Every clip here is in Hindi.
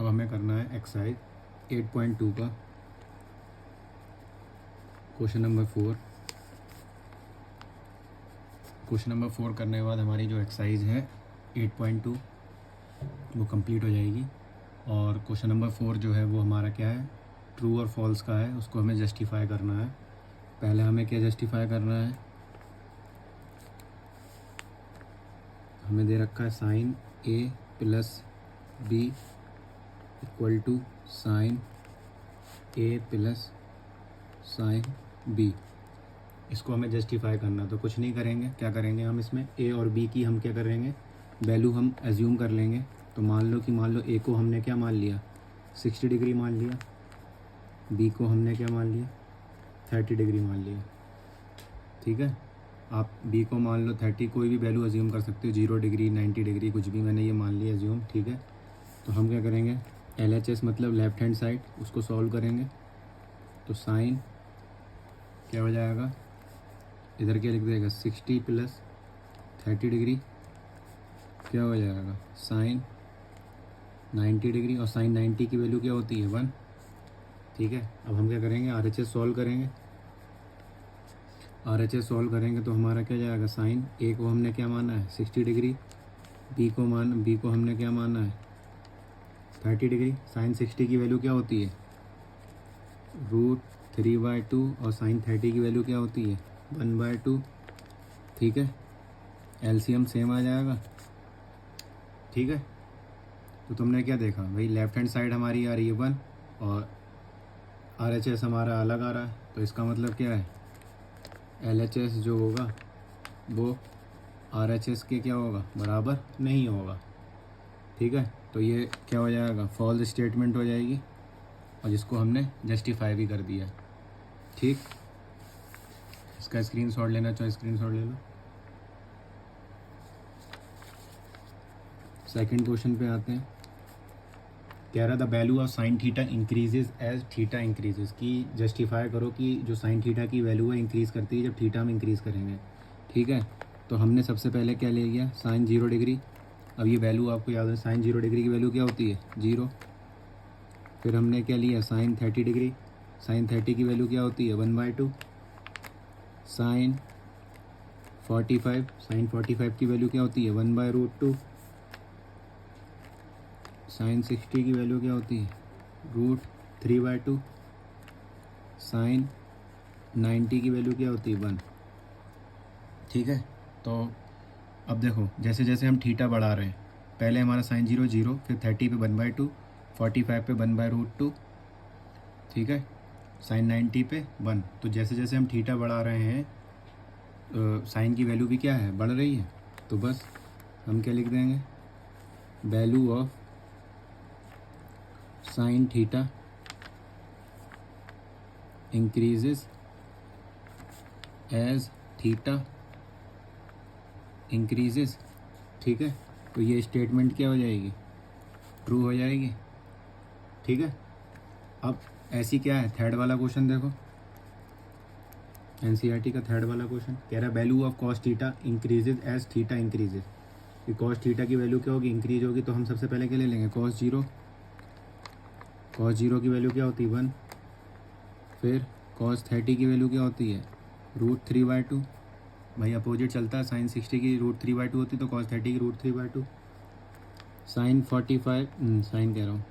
अब हमें करना है एक्सरसाइज 8.2 का क्वेश्चन नंबर 4। क्वेश्चन नंबर 4 करने के बाद हमारी जो एक्सरसाइज है 8.2 वो कंप्लीट हो जाएगी। और क्वेश्चन नंबर 4 जो है वो हमारा क्या है, ट्रू और फॉल्स का है, उसको हमें जस्टिफाई करना है। पहले हमें क्या जस्टिफाई करना है, हमें दे रखा है sine A plus B equal to sine A plus sine B. इसको हमें जस्टिफाई करना, तो कुछ नहीं करेंगे, क्या करेंगे हम इसमें ए और बी की हम क्या करेंगे, वैल्यू हम एज्यूम कर लेंगे। तो मान लो ए को हमने क्या मान लिया 60 डिग्री मान लिया, बी को हमने क्या मान लिया 30 डिग्री मान लिया। ठीक है, आप बी को मान लो 30, कोई भी वैल्यू एज्यूम कर सकते हो, 0 डिग्री 90 डिग्री कुछ भी, मैंने ये मान लिया एज्यूम। ठीक है, तो हम क्या करेंगे LHS मतलब लेफ्ट हैंड साइड उसको सॉल्व करेंगे। तो साइन क्या हो जाएगा, इधर क्या लिख देगा 60 प्लस 30 डिग्री क्या हो जाएगा साइन 90 डिग्री, और साइन 90 की वैल्यू क्या होती है 1। ठीक है, अब हम क्या करेंगे RHS सॉल्व करेंगे। RHS सॉल्व करेंगे तो हमारा क्या जाएगा, साइन ए को हमने क्या माना है 60 डिग्री, बी को हमने क्या माना है 30 डिग्री। साइन 60 की वैल्यू क्या होती है √3/2 और साइन 30 की वैल्यू क्या होती है 1/2। ठीक है, LCM सेम आ जाएगा। ठीक है, तो तुमने क्या देखा भाई, लेफ्ट हैंड साइड हमारी आ रही है 1 और RHS हमारा अलग आ रहा है, तो इसका मतलब क्या है LHS जो होगा वो RHS के क्या होगा बराबर नहीं होगा। ठीक है, तो ये क्या हो जाएगा फॉल्स स्टेटमेंट हो जाएगी, और जिसको हमने जस्टिफाई भी कर दिया। ठीक, इसका स्क्रीनशॉट लेना चाहो स्क्रीनशॉट ले लो। सेकंड क्वेश्चन पे आते हैं। कह रहा the value of sine theta increases as theta increases, की जस्टिफाई करो कि जो साइन थीटा की वैल्यू है इंक्रीज़ करती है जब थीटा में इंक्रीज़ करेंगे। ठीक है, तो हमने सबसे पहले क्या ले लिया साइन 0 डिग्री। अब ये वैल्यू आपको याद है, साइन 0 डिग्री की वैल्यू क्या होती है 0। फिर हमने क्या लिया साइन 30 डिग्री, साइन 30 की वैल्यू क्या होती है 1/2। साइन 45 की वैल्यू क्या होती है 1/√2। साइन 60 की वैल्यू क्या होती है √3/2। साइन 90 की वैल्यू क्या होती है 1। ठीक है, तो अब देखो जैसे जैसे हम थीटा बढ़ा रहे हैं, पहले हमारा साइन 0 0, फिर 30 पे 1/2, 45 पे 1/√2। ठीक है, साइन 90 पे 1। तो जैसे जैसे हम थीटा बढ़ा रहे हैं साइन की वैल्यू भी क्या है बढ़ रही है। तो बस हम क्या लिख देंगे, value of sine theta increases as theta increases. ठीक है, तो ये स्टेटमेंट क्या हो जाएगी ट्रू हो जाएगी। ठीक है, अब ऐसी क्या है थर्ड वाला क्वेश्चन देखो, NCERT का थर्ड वाला क्वेश्चन कह रहा है value of cos theta increases as theta increases. कि कॉस थीटा की वैल्यू क्या होगी इंक्रीज होगी, तो हम सबसे पहले क्या ले लेंगे कॉस 0। कॉस 0 की वैल्यू क्या होती है 1। फिर कॉस 30 की वैल्यू क्या होती है √3/2। भाई अपोजिट चलता है, साइन 60 की √3/2 होती तो कॉस 30 की √3/2। साइन 45 साइन कह रहा हूँ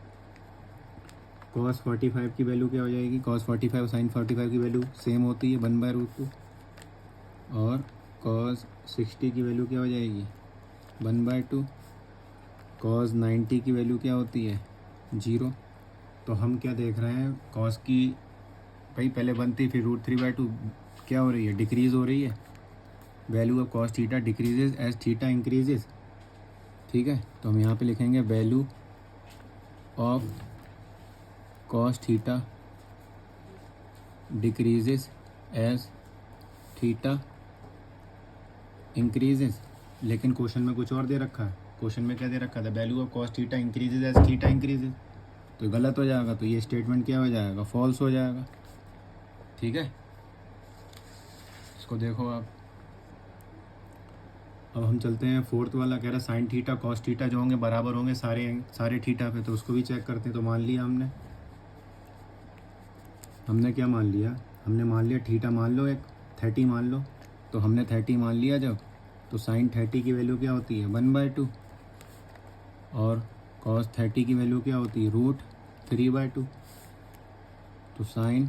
कॉस 45 की वैल्यू क्या हो जाएगी, कॉस 45 साइन 45 की वैल्यू सेम होती है 1/√2। और कॉस 60 की वैल्यू क्या हो जाएगी 1/2। कॉस 90 की वैल्यू क्या होती है 0। तो हम क्या देख रहे हैं कॉस की भाई पहले 1 थी फिर √3/2 क्या हो रही है डिक्रीज़ हो रही है। Value of cos theta decreases as theta increases. ठीक है, तो हम यहाँ पे लिखेंगे value of cos theta decreases as theta increases. लेकिन क्वेश्चन में कुछ और दे रखा है, क्वेश्चन में क्या दे रखा था value of cos theta increases as theta increases, तो गलत हो जाएगा, तो ये स्टेटमेंट क्या हो जाएगा फॉल्स हो जाएगा। ठीक है, इसको देखो आप, अब हम चलते हैं फोर्थ वाला, कह रहा साइन थीटा कॉस थीटा जो होंगे बराबर होंगे सारे थीटा पे, तो उसको भी चेक करते हैं। तो मान लिया हमने क्या मान लिया, हमने मान लिया थीटा मान लो एक 30 मान लो, तो हमने 30 मान लिया जब, तो साइन 30 की वैल्यू क्या होती है 1/2, और कॉस 30 की वैल्यू क्या होती है √3/2। तो साइन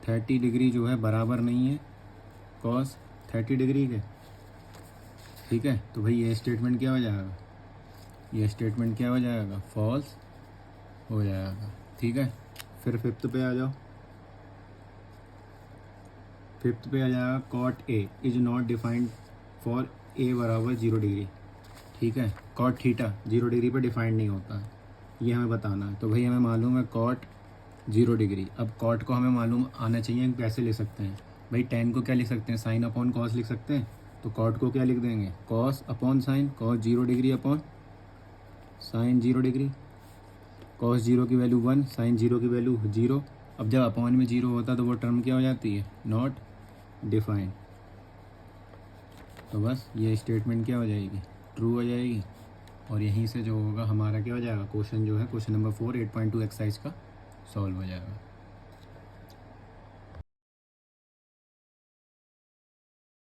30 डिग्री जो है बराबर नहीं है कॉस 30 डिग्री के, ठीक है। तो भाई ये स्टेटमेंट क्या हो जाएगा, ये स्टेटमेंट क्या हो जाएगा, फॉल्स हो जाएगा, ठीक है। फिर फिफ्थ पे आ जाओ, फिफ्थ पे आ जाएगा cot A is not defined for A बराबर 0 डिग्री, ठीक है। कॉट थीटा 0 डिग्री पर डिफाइंड नहीं होता है, ये हमें बताना है। तो भाई हमें मालूम है कॉट 0 डिग्री, अब कॉट को हमें मालूम आना चाहिए हम कैसे लिख सकते हैं। भाई टेन को क्या लिख सकते हैं, साइन अपॉन कॉस लिख सकते हैं, तो कॉट को क्या लिख देंगे, cos upon sine, cos 0 degree upon sine 0 degree. Cos 0 की वैल्यू 1, साइन 0 की वैल्यू 0। अब जब अपॉन में 0 होता है तो वो टर्म क्या हो जाती है, नॉट डिफाइंड। तो बस ये स्टेटमेंट क्या हो जाएगी, ट्रू हो जाएगी, और यहीं से जो होगा हमारा क्या हो जाएगा, क्वेश्चन जो है क्वेश्चन नंबर 4 8.2 एक्सरसाइज का सॉल्व हो जाएगा।